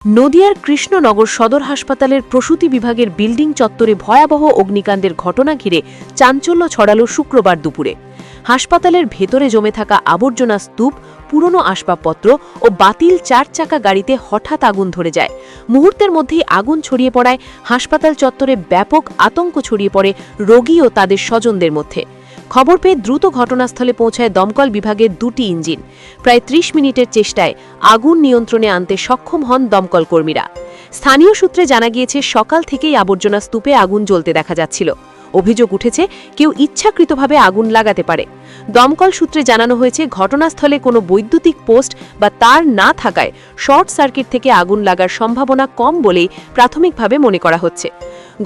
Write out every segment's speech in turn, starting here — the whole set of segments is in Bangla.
নদিয়ার কৃষ্ণনগর সদর হাসপাতালের প্রসূতি বিভাগের বিল্ডিং চত্বরে ভয়াবহ অগ্নিকাণ্ডের ঘটনা ঘিরে চাঞ্চল্য ছড়ালো শুক্রবার দুপুরে। হাসপাতালের ভেতরে জমে থাকা আবর্জনা স্তূপ, পুরনো আসবাবপত্র ও বাতিল 4 চাকা গাড়িতে হঠাৎ আগুন ধরে যায়। মুহূর্তের মধ্যেই আগুন ছড়িয়ে পড়ায় হাসপাতাল চত্বরে ব্যাপক আতঙ্ক ছড়িয়ে পড়ে রোগী ও তাদের স্বজনদের মধ্যে। খবর পেয়ে দ্রুত ঘটনাস্থলে পৌঁছায় দমকল বিভাগের 2টি ইঞ্জিন। প্রায় 30 মিনিটের চেষ্টায় আগুন নিয়ন্ত্রণে আনতে সক্ষম হন দমকল কর্মীরা। স্থানীয় সূত্রে জানা গিয়েছে, সকাল থেকেই আবর্জনা স্তূপে আগুন জ্বলতে দেখা যাচ্ছিল। অভিযোগ উঠেছে, কেউ ইচ্ছাকৃতভাবে আগুন লাগাতে পারে। দমকল সূত্রে জানানো হয়েছে, ঘটনাস্থলে কোনো বৈদ্যুতিক পোস্ট বা তার না থাকায় শর্ট সার্কিট থেকে আগুন লাগার সম্ভাবনা কম বলেই প্রাথমিকভাবে মনে করা হচ্ছে।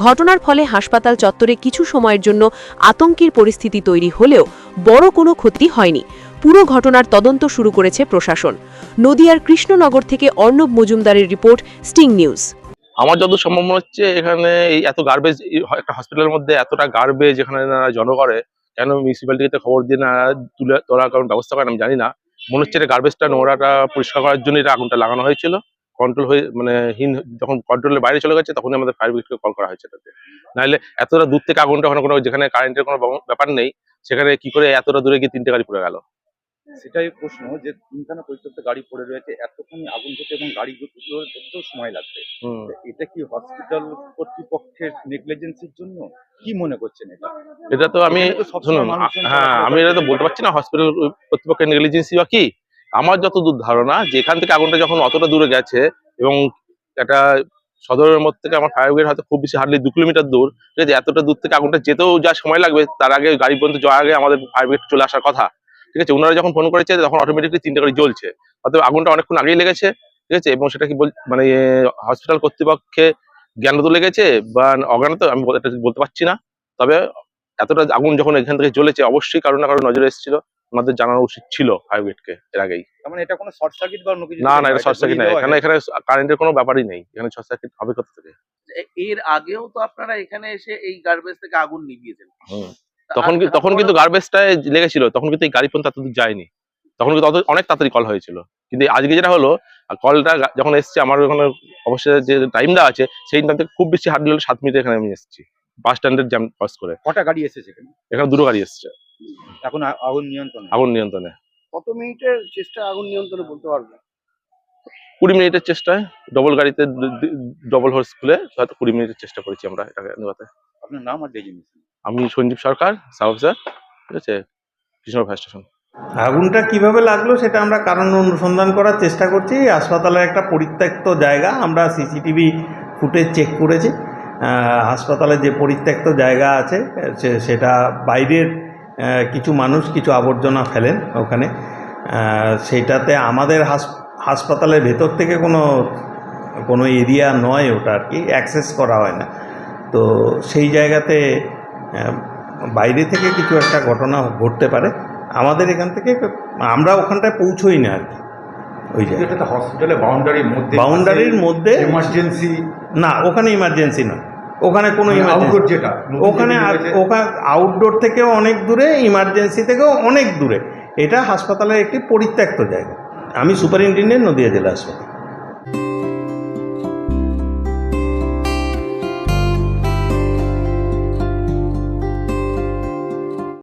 ঘটনার ফলে হাসপাতাল চত্বরে কিছু সময়ের জন্য আতঙ্কের পরিস্থিতি তৈরি হলেও বড় কোনো ক্ষতি হয়নি। পুরো ঘটনার তদন্ত শুরু করেছে প্রশাসন। নদিয়ার কৃষ্ণনগর থেকে অর্ণব মজুমদারের রিপোর্ট, স্টিং নিউজ। আমার যত সম্ভব মনে হচ্ছে, এখানে এই এত গার্বেজ, একটা হসপিটালের মধ্যে এতটা গার্বেজ এখানে জড়ো করে কেন, মিউনিসিপ্যালিটিতে খবর দিয়ে না তুলে তোলার কারণ ব্যবস্থা করেন আমি জানি না। মনে হচ্ছে এটা গার্বেজটা, নোংরাটা পরিষ্কার করার জন্য এটা আগুনটা লাগানো হয়েছিল। কন্ট্রোল হয়ে যখন কন্ট্রোলের বাইরে চলে গেছে তখনই আমাদের ফায়ার ব্রিগেডকে কল করা হয়েছে এটাতে। নাহলে এতটা দূর থেকে আগুনটা, ওখানে কোনো যেখানে কারেন্টের কোনো ব্যাপার নেই সেখানে কি করে এতটা দূরে গিয়ে 3টে গাড়ি পড়ে গেল। সেটাই প্রশ্ন, যে 3খানা পরিত্যক্ত গাড়ি পড়ে রয়েছে, এতক্ষণ আগুন ধরতে এবং গাড়িগুলো ধরতেও সময় লাগবে। এটা কি হসপিটাল কর্তৃপক্ষের নেগলিজেন্সির জন্য, কি মনে করছেন এটা? এটা তো আমি শুনুন, হ্যাঁ, আমি এটা তো বলতে পারছি না হসপিটাল কর্তৃপক্ষের নেগলিজেন্সি বা কি। আমার যতদূর ধারণা, যে এখান থেকে আগুনটা যখন অতটা দূরে গেছে এবং একটা সদরের মধ্যে থেকে আমার ফায়ার ব্রিগেড হয়তো খুব বেশি হার্ডলি 2 কিলোমিটার দূর, ঠিক আছে, এতটা দূর থেকে আগুনটা যেতেও যা সময় লাগবে তার আগে গাড়ি পর্যন্ত যাওয়ার আগে আমাদের ফায়ার ব্রিগেড চলে আসার কথা, ঠিক আছে। ওনারা যখন ফোন করেছে তখন অটোমেটিকলি 3টে গাড়ি জ্বলছে, অর্থাৎ আগুনটা অনেকক্ষণ আগেই লেগেছে, ঠিক আছে। এবং সেটা কি মানে হসপিটাল কর্তৃপক্ষে জ্ঞানত লেগেছে বা অজ্ঞানত আমি এটা বলতে পারছি না। তবে এতটা আগুন যখন এখান থেকে জ্বলেছে, অবশ্যই কারো না কারো নজরে এসেছিল, আমাদের জানানো উচিত ছিল ফায়ার ব্রিগেডকে এর আগেই। মানে এটা কোনো শর্ট সার্কিট বা অন্য কিছু? না, এটা শর্ট সার্কিট না, এখানে কারেন্টের কোনো ব্যাপারই নেই, এখানে শর্ট সার্কিট হবে কোথা থেকে? এর আগেও তো আপনারা এখানে এসে এই গার্বেজ থেকে আগুন নিভিয়েছেন। তখন কিন্তু গার্বেজটায় লেগেছিল, তখন কিন্তু এই গাড়ি পর্যন্ত এতদূর যায়নি, তখন কিন্তু অনেক তাড়াতাড়ি কল হয়েছিল। কিন্তু আজকে যেটা হলো, কলটা যখন এসছে আমার ওখানে অবশ্যই যে টাইমটা আছে সেই টাইম থেকে খুব বেশি হার্ডলি হলো 7 মিনিট এখানে আমি এসেছি, বাস স্ট্যান্ডের জ্যাম ক্রস করে। কটা গাড়ি এসেছে এখানে 2টো গাড়ি এসছে। এখন আগুন নিয়ন্ত্রণে? কত মিনিটের চেষ্টা আগুন নিয়ন্ত্রণে বলতে পারবেন? 20 মিনিটের চেষ্টায়, ডবল গাড়িতে ডবল হোর্স খুলে হয়তো 20 মিনিটের চেষ্টা করেছি আমরা এটাকে নেভাতে। আপনার নাম আর ডেজিগনেশন? আমি সঞ্জীব সরকার, সাব অফিসার, ঠিক আছে, কৃষ্ণনগর ফায়ার স্টেশন। আগুনটা কিভাবে লাগলো সেটা আমরা কারণ অনুসন্ধান করার চেষ্টা করছি। হাসপাতালের একটা পরিত্যক্ত জায়গা, আমরা সিসিটিভি ফুটেজ চেক করেছি। হাসপাতালে যে পরিত্যক্ত জায়গা আছে সেটা বাইরের কিছু মানুষ কিছু আবর্জনা ফেলেন ওখানে, সেইটাতে আমাদের হাসপাতালের ভেতর থেকে কোনো এরিয়া নয় ওটা, আর কি অ্যাক্সেস করা হয় না। তো সেই জায়গাতে বাইরে থেকে কিছু একটা ঘটনা ঘটতে পারে। আমাদের এখান থেকে আমরা ওখানটায় পৌঁছোই না, আর কি ওই জায়গাটা হসপিটালের বাউন্ডারির মধ্যে ইমার্জেন্সি না, ওখানে ইমার্জেন্সি না, ওখানে কোনো ইমার্জেন্সি, যেটা ওখানে আউটডোর থেকেও অনেক দূরে, ইমার্জেন্সি থেকেও অনেক দূরে। এটা হাসপাতালের একটি পরিত্যক্ত জায়গা। আমি সুপারিনটেনডেন্ট, নদিয়া জেলা হাসপাতাল।